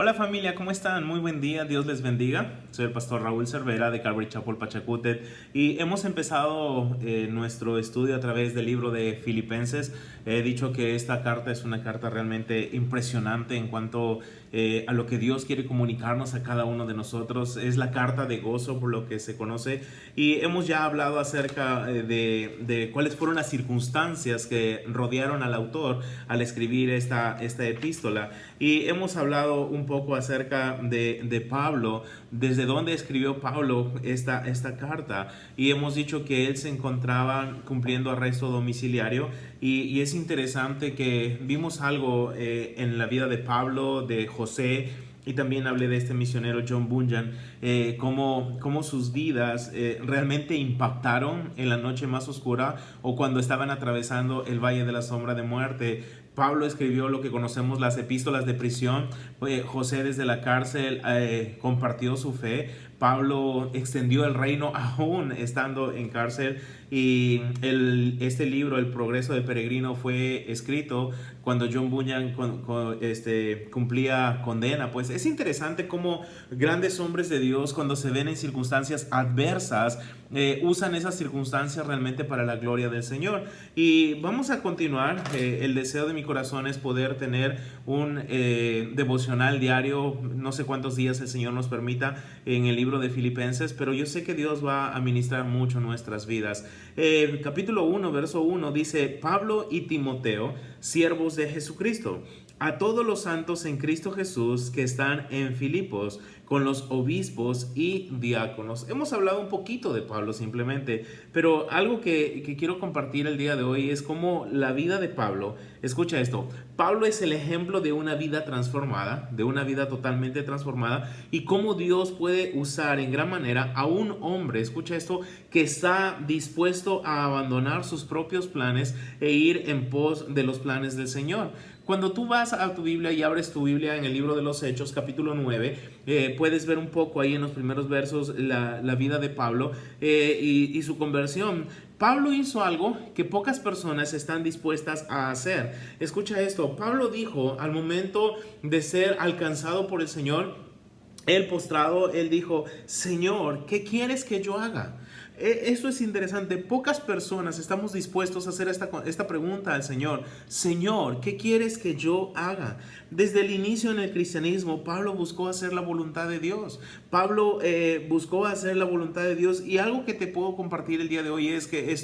Hola familia, ¿cómo están? Muy buen día, Dios les bendiga. Soy el pastor Raúl Cervera de Calvary Chapel Pachacútec y hemos empezado nuestro estudio a través del libro de Filipenses. He dicho que esta carta es una carta realmente impresionante en cuanto a lo que Dios quiere comunicarnos a cada uno de nosotros. Es la carta de gozo por lo que se conoce y hemos ya hablado acerca de cuáles fueron las circunstancias que rodearon al autor al escribir esta epístola. Y hemos hablado un poco acerca de Pablo, desde dónde escribió Pablo esta carta. Y hemos dicho que él se encontraba cumpliendo arresto domiciliario. Y es interesante que vimos algo en la vida de Pablo, de José, y también hablé de este misionero John Bunyan, cómo sus vidas realmente impactaron en la noche más oscura o cuando estaban atravesando el valle de la sombra de muerte. Pablo escribió lo que conocemos las epístolas de prisión. José desde la cárcel compartió su fe. Pablo extendió el reino aún estando en cárcel, y este libro, El progreso del peregrino, fue escrito cuando John Bunyan cumplía condena. Pues es interesante cómo grandes hombres de Dios, cuando se ven en circunstancias adversas, usan esas circunstancias realmente para la gloria del Señor. Y vamos a continuar. El deseo de mi corazón es poder tener un devocional diario, no sé cuántos días el Señor nos permita, en el libro de Filipenses, pero yo sé que Dios va a ministrar mucho nuestras vidas. Capítulo 1, verso 1 dice: Pablo y Timoteo, siervos de Jesucristo, a todos los santos en Cristo Jesús que están en Filipos, con los obispos y diáconos. Hemos hablado un poquito de Pablo simplemente, pero algo que quiero compartir el día de hoy es cómo la vida de Pablo, escucha esto, Pablo es el ejemplo de una vida transformada, de una vida totalmente transformada, y cómo Dios puede usar en gran manera a un hombre, escucha esto, que está dispuesto a abandonar sus propios planes e ir en pos de los planes del Señor. Cuando tú vas a tu Biblia y abres tu Biblia en el libro de los Hechos, capítulo 9, puedes ver un poco ahí en los primeros versos la vida de Pablo y su conversión. Pablo hizo algo que pocas personas están dispuestas a hacer. Escucha esto, Pablo dijo al momento de ser alcanzado por el Señor, él postrado, él dijo: Señor, ¿qué quieres que yo haga? Esto es interesante. Pocas personas estamos dispuestos a hacer esta pregunta al Señor. Señor, ¿qué quieres que yo haga? Desde el inicio en el cristianismo, Pablo buscó hacer la voluntad de Dios. Pablo buscó hacer la voluntad de Dios. Y algo que te puedo compartir el día de hoy es que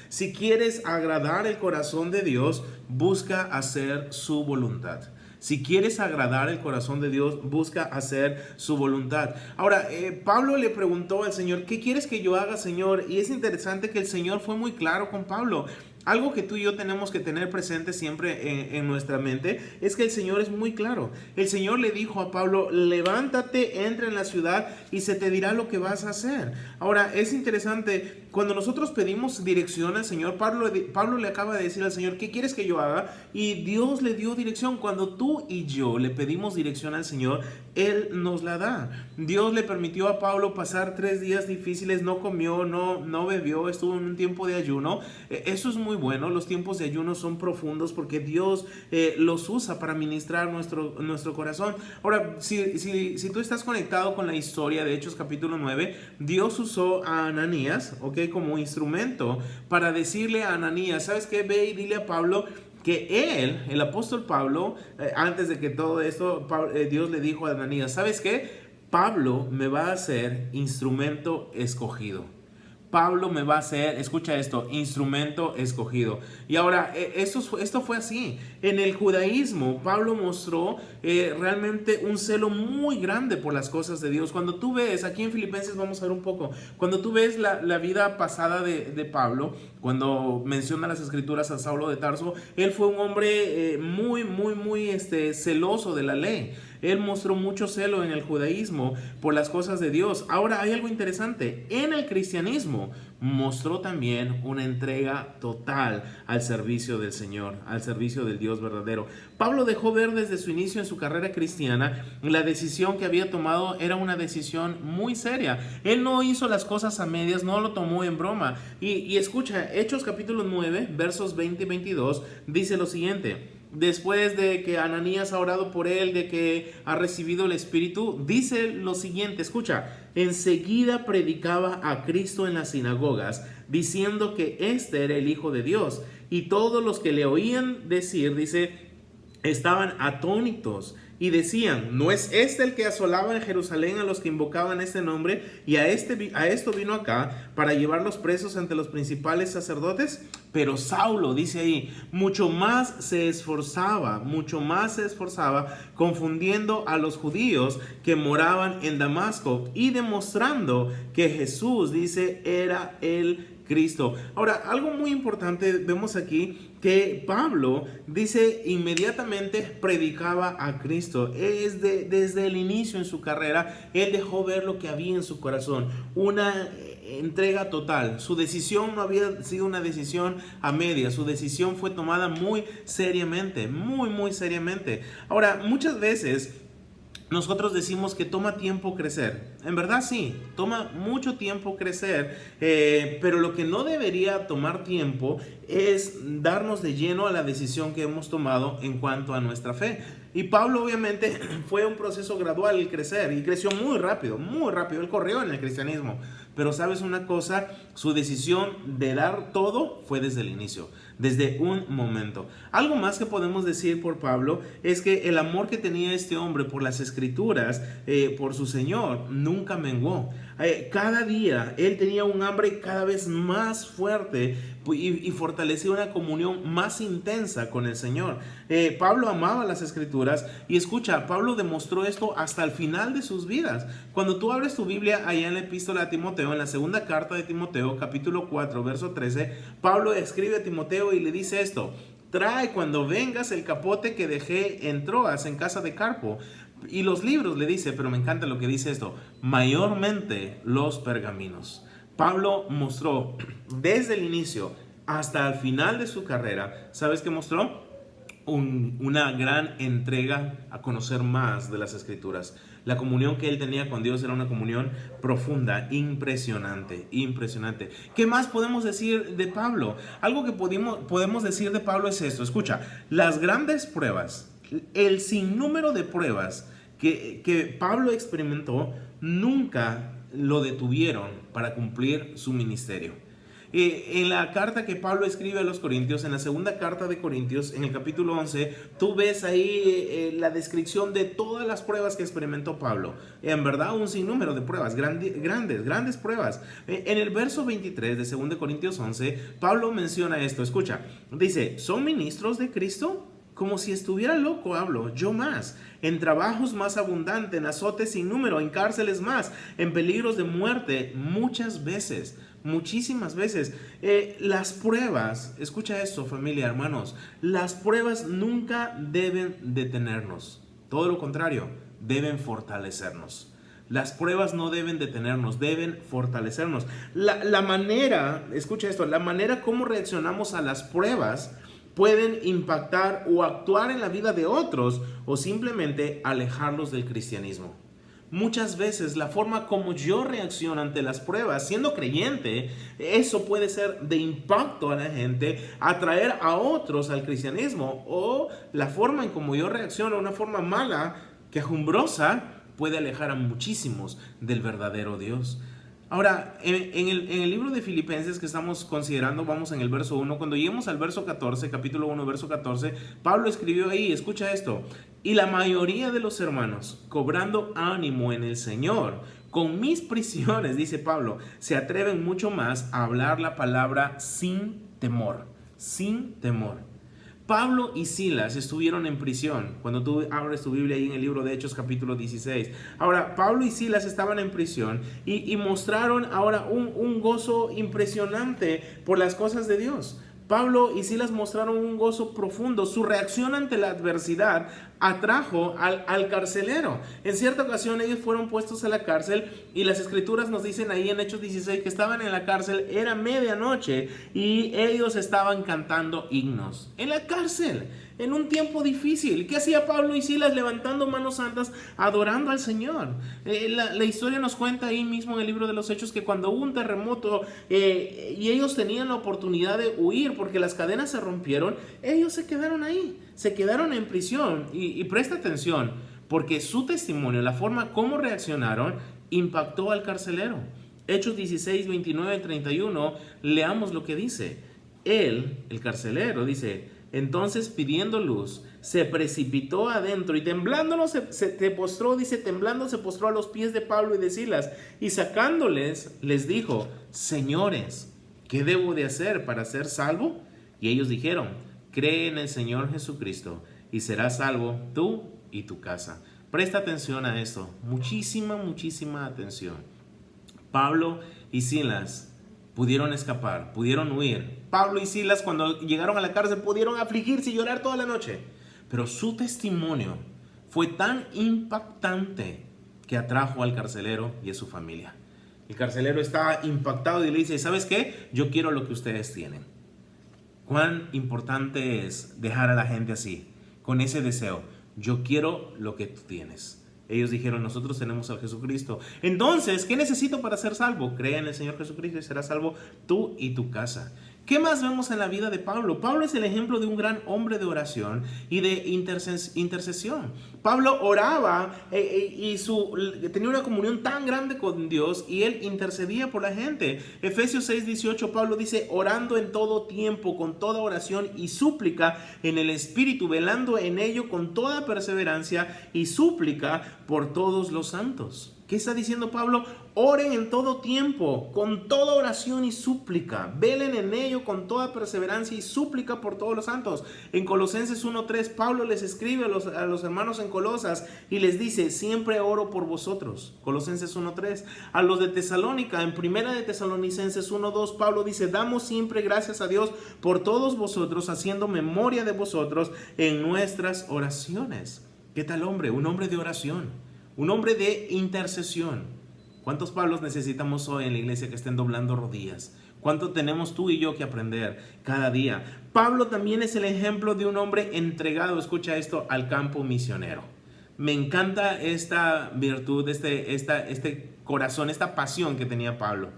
si quieres agradar el corazón de Dios, busca hacer su voluntad. Si quieres agradar el corazón de Dios, busca hacer su voluntad. Ahora, Pablo le preguntó al Señor: ¿qué quieres que yo haga, Señor? Y es interesante que el Señor fue muy claro con Pablo. Algo que tú y yo tenemos que tener presente siempre en nuestra mente es que el Señor es muy claro. El Señor le dijo a Pablo: levántate, entra en la ciudad y se te dirá lo que vas a hacer. Ahora, es interesante, cuando nosotros pedimos dirección al Señor, Pablo le acaba de decir al Señor: ¿qué quieres que yo haga? Y Dios le dio dirección. Cuando tú y yo le pedimos dirección al Señor, Él nos la da. Dios le permitió a Pablo pasar 3 días difíciles, no comió, no bebió, estuvo en un tiempo de ayuno. Eso es muy bueno. Los tiempos de ayuno son profundos porque Dios los usa para ministrar nuestro corazón. Ahora, si tú estás conectado con la historia de Hechos capítulo 9, Dios usó a Ananías, como instrumento para decirle a Ananías: ¿sabes qué? Ve y dile a Pablo que él, el apóstol Pablo, antes de que todo esto, Dios le dijo a Ananías: ¿sabes qué? Pablo me va a ser instrumento escogido. Pablo me va a ser, escucha esto, instrumento escogido. Y ahora, esto fue así. En el judaísmo, Pablo mostró realmente un celo muy grande por las cosas de Dios. Cuando tú ves, aquí en Filipenses vamos a ver un poco, cuando tú ves la vida pasada de Pablo, cuando menciona las escrituras a Saulo de Tarso, él fue un hombre muy celoso de la ley. Él mostró mucho celo en el judaísmo por las cosas de Dios. Ahora hay algo interesante. En el cristianismo mostró también una entrega total al servicio del Señor, al servicio del Dios verdadero. Pablo dejó ver desde su inicio en su carrera cristiana la decisión que había tomado era una decisión muy seria. Él no hizo las cosas a medias, no lo tomó en broma. Y escucha, Hechos capítulo 9, versos 20 y 22, dice lo siguiente: después de que Ananías ha orado por él, de que ha recibido el Espíritu, dice lo siguiente, escucha, enseguida predicaba a Cristo en las sinagogas, diciendo que este era el Hijo de Dios. Y todos los que le oían decir, dice, estaban atónitos y decían, ¿no es este el que asolaba en Jerusalén a los que invocaban este nombre? Y a esto vino acá para llevarlos presos ante los principales sacerdotes. Pero Saulo, dice ahí, mucho más se esforzaba, confundiendo a los judíos que moraban en Damasco y demostrando que Jesús, dice, era el Cristo. Ahora, algo muy importante vemos aquí, que Pablo dice inmediatamente predicaba a Cristo. Desde el inicio en su carrera, él dejó ver lo que había en su corazón, una entrega total. Su decisión no había sido una decisión a media, su decisión fue tomada muy seriamente, muy seriamente. Ahora, muchas veces nosotros decimos que toma tiempo crecer. En verdad sí, toma mucho tiempo crecer, pero lo que no debería tomar tiempo es darnos de lleno a la decisión que hemos tomado en cuanto a nuestra fe. Y Pablo obviamente fue un proceso gradual el crecer y creció muy rápido, él corrió en el cristianismo. Pero sabes una cosa, su decisión de dar todo fue desde el inicio, desde un momento. Algo más que podemos decir por Pablo es que el amor que tenía este hombre por las Escrituras, por su Señor, nunca menguó. Cada día él tenía un hambre cada vez más fuerte y fortalecía una comunión más intensa con el Señor. Pablo amaba las Escrituras y escucha, Pablo demostró esto hasta el final de sus vidas. Cuando tú abres tu Biblia allá en la epístola a Timoteo, en la segunda carta de Timoteo, capítulo 4, verso 13, Pablo escribe a Timoteo y le dice esto: trae cuando vengas el capote que dejé en Troas, en casa de Carpo, y los libros, le dice, pero me encanta lo que dice esto, mayormente los pergaminos. Pablo mostró desde el inicio hasta el final de su carrera, ¿sabes qué mostró? Una gran entrega a conocer más de las Escrituras. La comunión que él tenía con Dios era una comunión profunda, impresionante. ¿Qué más podemos decir de Pablo? Algo que podemos decir de Pablo es esto. Escucha, las grandes pruebas, el sinnúmero de pruebas que Pablo experimentó, nunca lo detuvieron para cumplir su ministerio. En la carta que Pablo escribe a los Corintios, en la segunda carta de Corintios, en el capítulo 11, tú ves ahí la descripción de todas las pruebas que experimentó Pablo. En verdad, un sinnúmero de pruebas, grandes pruebas. En el verso 23 de 2 Corintios 11, Pablo menciona esto, escucha, dice, ¿son ministros de Cristo? Como si estuviera loco hablo, yo más, en trabajos más abundante, en azotes sin número, en cárceles más, en peligros de muerte, muchísimas veces. Las pruebas, escucha esto familia, hermanos, las pruebas nunca deben detenernos, todo lo contrario, deben fortalecernos. Las pruebas no deben detenernos, deben fortalecernos. La manera, escucha esto, la manera como reaccionamos a las pruebas pueden impactar o actuar en la vida de otros o simplemente alejarlos del cristianismo. Muchas veces la forma como yo reacciono ante las pruebas, siendo creyente, eso puede ser de impacto a la gente, atraer a otros al cristianismo, o la forma en como yo reacciono, una forma mala, quejumbrosa, puede alejar a muchísimos del verdadero Dios. Ahora, en el libro de Filipenses que estamos considerando, vamos en el verso 1, cuando lleguemos al verso 14, capítulo 1, verso 14, Pablo escribió ahí, escucha esto, y la mayoría de los hermanos, cobrando ánimo en el Señor, con mis prisiones, dice Pablo, se atreven mucho más a hablar la palabra sin temor. Pablo y Silas estuvieron en prisión. Cuando tú abres tu Biblia ahí en el libro de Hechos capítulo 16. Ahora, Pablo y Silas estaban en prisión y mostraron ahora un gozo impresionante por las cosas de Dios. Pablo y Silas mostraron un gozo profundo. Su reacción ante la adversidad atrajo al carcelero. En cierta ocasión ellos fueron puestos a la cárcel y las escrituras nos dicen ahí en Hechos 16 que estaban en la cárcel, era medianoche y ellos estaban cantando himnos en la cárcel. en un tiempo difícil. ¿Qué hacía Pablo y Silas? Levantando manos santas, adorando al Señor. La historia nos cuenta ahí mismo en el libro de los Hechos que cuando hubo un terremoto y ellos tenían la oportunidad de huir porque las cadenas se rompieron, ellos se quedaron ahí, se quedaron en prisión. Y presta atención, porque su testimonio, la forma como reaccionaron, impactó al carcelero. Hechos 16, 29, 31, leamos lo que dice. Él, el carcelero, dice: entonces pidiendo luz, se precipitó adentro y temblando se postró, dice, temblando se postró a los pies de Pablo y de Silas, y sacándoles, les dijo: señores, ¿qué debo de hacer para ser salvo? Y ellos dijeron: cree en el Señor Jesucristo y serás salvo tú y tu casa. Presta atención a esto, muchísima atención. Pablo y Silas pudieron escapar, pudieron huir. Pablo y Silas, cuando llegaron a la cárcel, pudieron afligirse y llorar toda la noche. Pero su testimonio fue tan impactante que atrajo al carcelero y a su familia. El carcelero está impactado y le dice: ¿sabes qué? Yo quiero lo que ustedes tienen. Cuán importante es dejar a la gente así, con ese deseo. Yo quiero lo que tú tienes. Ellos dijeron: nosotros tenemos a Jesucristo. Entonces, ¿qué necesito para ser salvo? Cree en el Señor Jesucristo y serás salvo tú y tu casa. ¿Qué más vemos en la vida de Pablo? Pablo es el ejemplo de un gran hombre de oración y de intercesión. Pablo oraba y tenía una comunión tan grande con Dios y él intercedía por la gente. Efesios 6, 18, Pablo dice: orando en todo tiempo, con toda oración y súplica en el Espíritu, velando en ello con toda perseverancia y súplica por todos los santos. ¿Qué está diciendo Pablo? Oren en todo tiempo, con toda oración y súplica. Velen en ello con toda perseverancia y súplica por todos los santos. En Colosenses 1:3, Pablo les escribe a los hermanos en Colosas y les dice: siempre oro por vosotros. Colosenses 1:3. A los de Tesalónica, en Primera de Tesalonicenses 1:2, Pablo dice: damos siempre gracias a Dios por todos vosotros, haciendo memoria de vosotros en nuestras oraciones. ¿Qué tal hombre? Un hombre de oración. Un hombre de intercesión. ¿Cuántos Pablos necesitamos hoy en la iglesia que estén doblando rodillas? ¿Cuánto tenemos tú y yo que aprender cada día? Pablo también es el ejemplo de un hombre entregado, escucha esto, al campo misionero. Me encanta esta virtud, este corazón, esta pasión que tenía Pablo.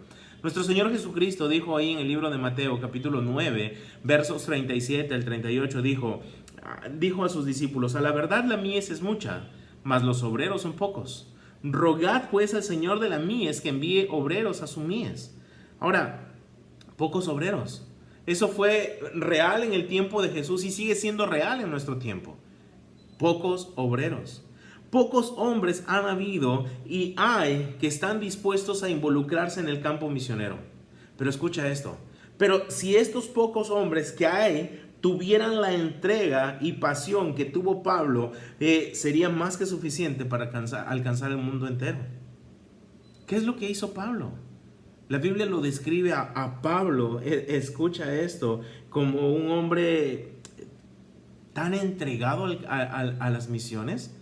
Nuestro Señor Jesucristo dijo ahí en el libro de Mateo, capítulo 9, versos 37 al 38, dijo a sus discípulos: a la verdad la mies es mucha, mas los obreros son pocos. Rogad pues al Señor de la mies que envíe obreros a su mies. Ahora, pocos obreros. Eso fue real en el tiempo de Jesús y sigue siendo real en nuestro tiempo. Pocos obreros. Pocos hombres han habido y hay que están dispuestos a involucrarse en el campo misionero. Pero escucha esto. Pero si estos pocos hombres que hay tuvieran la entrega y pasión que tuvo Pablo, sería más que suficiente para alcanzar el mundo entero. ¿Qué es lo que hizo Pablo? La Biblia lo describe a Pablo, escucha esto, como un hombre tan entregado a las misiones.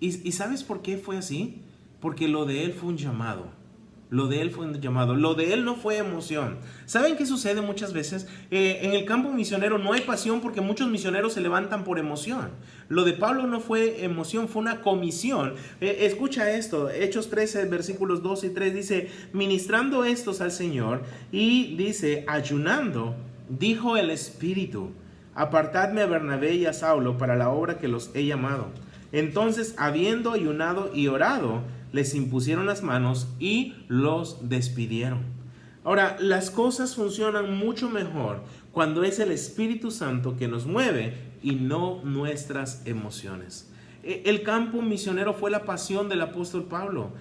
¿Y sabes por qué fue así? Porque lo de él fue un llamado. Lo de él fue un llamado. Lo de él no fue emoción. ¿Saben qué sucede muchas veces? En el campo misionero no hay pasión porque muchos misioneros se levantan por emoción. Lo de Pablo no fue emoción, fue una comisión. Escucha esto. Hechos 13, versículos 2 y 3 dice: ministrando estos al Señor y dice: ayunando, dijo el Espíritu: apartadme a Bernabé y a Saulo para la obra que los he llamado. Entonces, habiendo ayunado y orado, les impusieron las manos y los despidieron. Ahora, las cosas funcionan mucho mejor cuando es el Espíritu Santo que nos mueve y no nuestras emociones. El campo misionero fue la pasión del apóstol Pablo.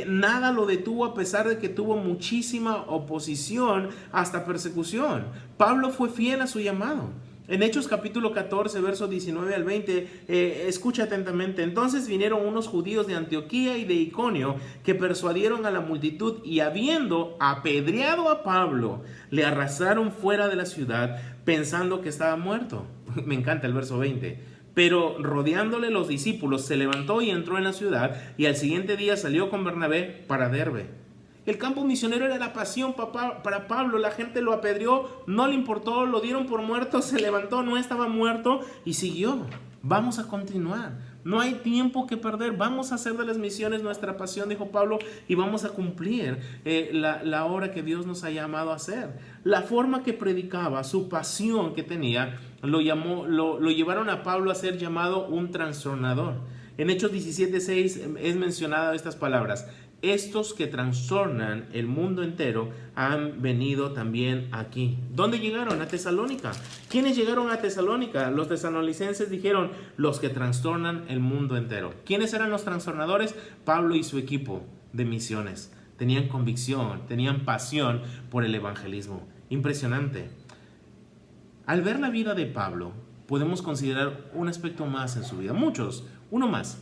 Nada lo detuvo a pesar de que tuvo muchísima oposición, hasta persecución. Pablo fue fiel a su llamado. En Hechos capítulo 14, versos 19 al 20, escucha atentamente. Entonces vinieron unos judíos de Antioquía y de Iconio que persuadieron a la multitud y habiendo apedreado a Pablo, le arrastraron fuera de la ciudad pensando que estaba muerto. Me encanta el verso 20. Pero rodeándole los discípulos, se levantó y entró en la ciudad y al siguiente día salió con Bernabé para Derbe. El campo misionero era la pasión para Pablo. La gente lo apedreó, no le importó, lo dieron por muerto, se levantó, no estaba muerto y siguió. Vamos a continuar. No hay tiempo que perder. Vamos a hacer de las misiones nuestra pasión, dijo Pablo, y vamos a cumplir la obra que Dios nos ha llamado a hacer. La forma que predicaba, su pasión que tenía, lo llevaron a Pablo a ser llamado un trastornador. En Hechos 17:6 es mencionada estas palabras: estos que trastornan el mundo entero han venido también aquí. ¿Dónde llegaron? A Tesalónica. ¿Quiénes llegaron a Tesalónica? Los tesalonicenses dijeron: los que trastornan el mundo entero. ¿Quiénes eran los trastornadores? Pablo y su equipo de misiones. Tenían convicción, tenían pasión por el evangelismo. Impresionante. Al ver la vida de Pablo, podemos considerar un aspecto más en su vida. Muchos, uno más.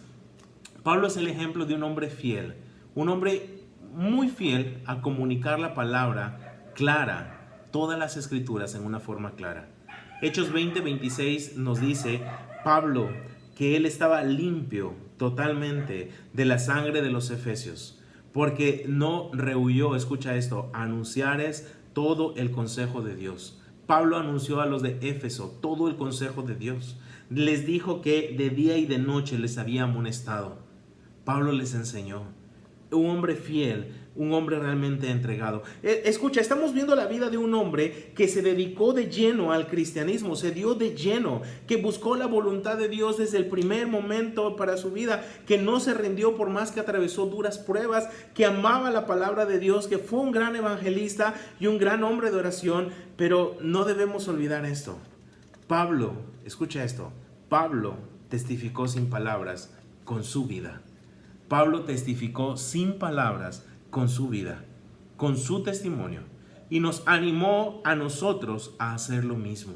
Pablo es el ejemplo de un hombre fiel. Un hombre muy fiel a comunicar la palabra clara, todas las escrituras en una forma clara. Hechos 20:26 nos dice Pablo que él estaba limpio totalmente de la sangre de los efesios, porque no rehuyó, escucha esto, anunciares todo el consejo de Dios. Pablo anunció a los de Éfeso todo el consejo de Dios. Les dijo que de día y de noche les había amonestado. Pablo les enseñó. Un hombre fiel, un hombre realmente entregado. Escucha, estamos viendo la vida de un hombre que se dedicó de lleno al cristianismo, se dio de lleno, que buscó la voluntad de Dios desde el primer momento para su vida, que no se rindió por más que atravesó duras pruebas, que amaba la palabra de Dios, que fue un gran evangelista y un gran hombre de oración. Pero no debemos olvidar esto. Pablo, escucha esto, Pablo testificó sin palabras con su vida. Pablo testificó sin palabras con su vida, con su testimonio, y nos animó a nosotros a hacer lo mismo.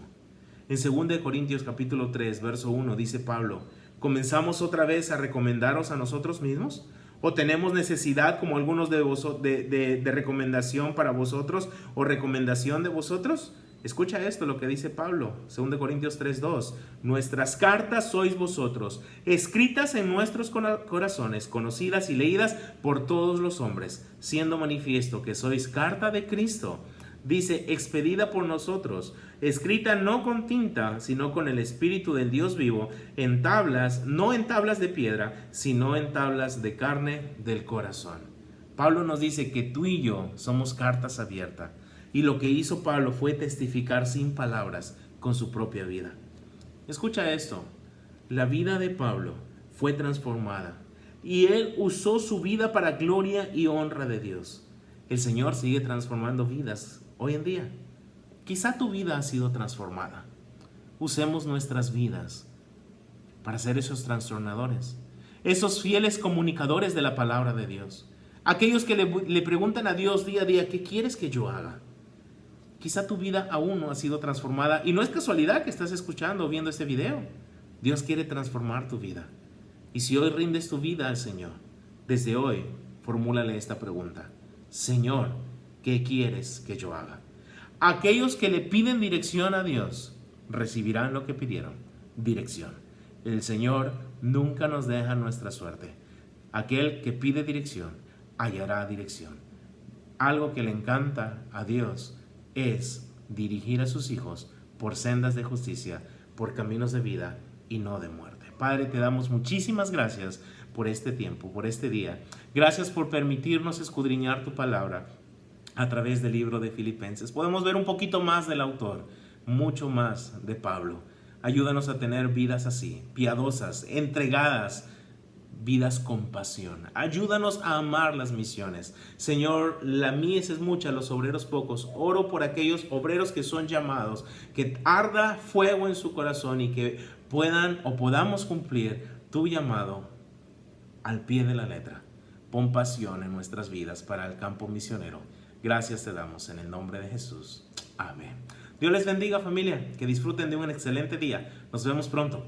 En 2 Corintios capítulo 3, verso 1 dice Pablo: ¿comenzamos otra vez a recomendaros a nosotros mismos? ¿O tenemos necesidad como algunos de recomendación para vosotros o recomendación de vosotros? Escucha esto, lo que dice Pablo, 2 Corintios 3:2. Nuestras cartas sois vosotros, escritas en nuestros corazones, conocidas y leídas por todos los hombres, siendo manifiesto que sois carta de Cristo. Dice, expedida por nosotros, escrita no con tinta, sino con el Espíritu del Dios vivo, en tablas, no en tablas de piedra, sino en tablas de carne del corazón. Pablo nos dice que tú y yo somos cartas abiertas. Y lo que hizo Pablo fue testificar sin palabras con su propia vida. Escucha esto, la vida de Pablo fue transformada y él usó su vida para gloria y honra de Dios. El Señor sigue transformando vidas hoy en día. Quizá tu vida ha sido transformada. Usemos nuestras vidas para ser esos trastornadores, esos fieles comunicadores de la palabra de Dios. Aquellos que le preguntan a Dios día a día, ¿qué quieres que yo haga? Quizá tu vida aún no ha sido transformada y no es casualidad que estás escuchando o viendo este video. Dios quiere transformar tu vida. Y si hoy rindes tu vida al Señor, desde hoy formúlale esta pregunta: Señor, ¿qué quieres que yo haga? Aquellos que le piden dirección a Dios recibirán lo que pidieron, dirección. El Señor nunca nos deja nuestra suerte. Aquel que pide dirección hallará dirección. Algo que le encanta a Dios es dirigir a sus hijos por sendas de justicia, por caminos de vida y no de muerte. Padre, te damos muchísimas gracias por este tiempo, por este día. Gracias por permitirnos escudriñar tu palabra a través del libro de Filipenses. Podemos ver un poquito más del autor, mucho más de Pablo. Ayúdanos a tener vidas así, piadosas, entregadas, vidas con pasión. Ayúdanos a amar las misiones. Señor, la mies es mucha, los obreros pocos. Oro por aquellos obreros que son llamados, que arda fuego en su corazón y que puedan o podamos cumplir tu llamado al pie de la letra. Pon pasión en nuestras vidas para el campo misionero. Gracias te damos en el nombre de Jesús. Amén. Dios les bendiga, familia. Que disfruten de un excelente día. Nos vemos pronto.